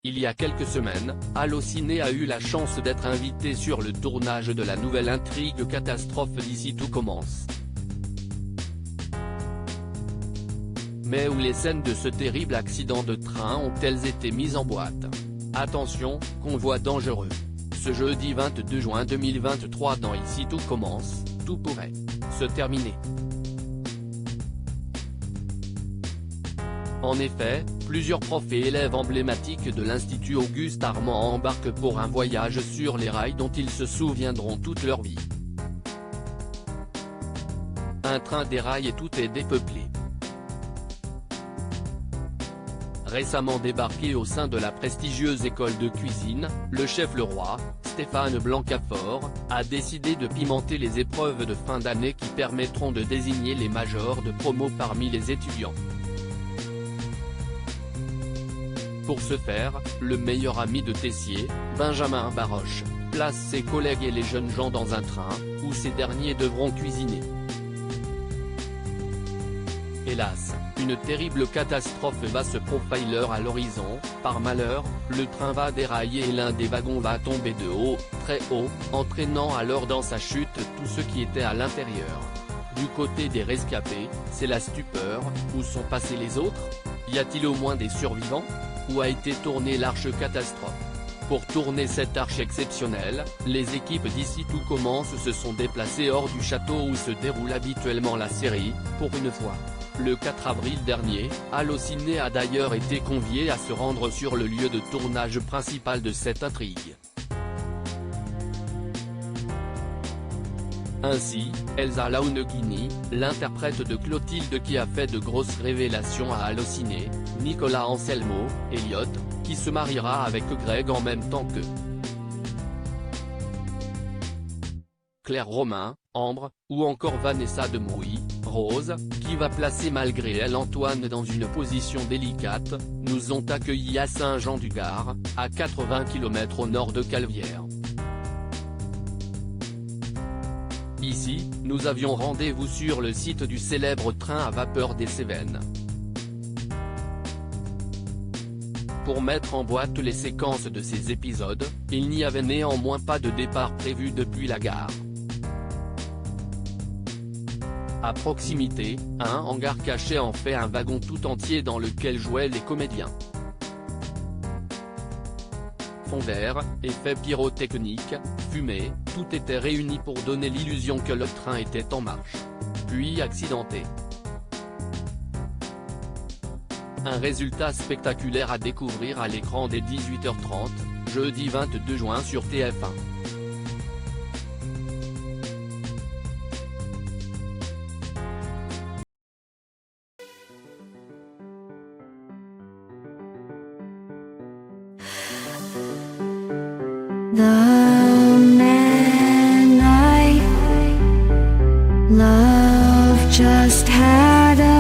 Il y a quelques semaines, Allociné a eu la chance d'être invité sur le tournage de la nouvelle intrigue catastrophe d'Ici tout commence. Mais où les scènes de ce terrible accident de train ont-elles été mises en boîte? Attention, convoi dangereux. Ce jeudi 22 juin 2023 dans Ici tout commence, tout pourrait se terminer. En effet, plusieurs profs et élèves emblématiques de l'Institut Auguste Armand embarquent pour un voyage sur les rails dont ils se souviendront toute leur vie. Un train déraille et tout est dépeuplé. Récemment débarqué au sein de la prestigieuse école de cuisine, le chef Leroy, Stéphane Blancafort, a décidé de pimenter les épreuves de fin d'année qui permettront de désigner les majors de promo parmi les étudiants. Pour ce faire, le meilleur ami de Tessier, Benjamin Baroche, place ses collègues et les jeunes gens dans un train, où ces derniers devront cuisiner. Hélas, une terrible catastrophe va se profiler à l'horizon. Par malheur, le train va dérailler et l'un des wagons va tomber de haut, très haut, entraînant alors dans sa chute tous ceux qui étaient à l'intérieur. Du côté des rescapés, c'est la stupeur. Où sont passés les autres? Y a-t-il au moins des survivants? Où a été tournée l'arche catastrophe? Pour tourner cette arche exceptionnelle, les équipes d'Ici tout commence se sont déplacées hors du château où se déroule habituellement la série, pour une fois. Le 4 avril dernier, Allociné a d'ailleurs été convié à se rendre sur le lieu de tournage principal de cette intrigue. Ainsi, Elsa Launeghini, l'interprète de Clotilde qui a fait de grosses révélations à Allociné, Nicolas Anselmo, Elliot, qui se mariera avec Greg en même temps que Claire Romain, Ambre, ou encore Vanessa Demouy, Rose, qui va placer malgré elle Antoine dans une position délicate, nous ont accueillis à Saint-Jean-du-Gard, à 80 km au nord de Calvière. Ici, nous avions rendez-vous sur le site du célèbre train à vapeur des Cévennes. Pour mettre en boîte les séquences de ces épisodes, il n'y avait néanmoins pas de départ prévu depuis la gare. À proximité, un hangar caché en fait un wagon tout entier dans lequel jouaient les comédiens. Fond vert, effets pyrotechniques, fumée, tout était réuni pour donner l'illusion que le train était en marche. Puis accidenté. Un résultat spectaculaire à découvrir à l'écran dès 18h30, jeudi 22 juin sur TF1. The man I love just had a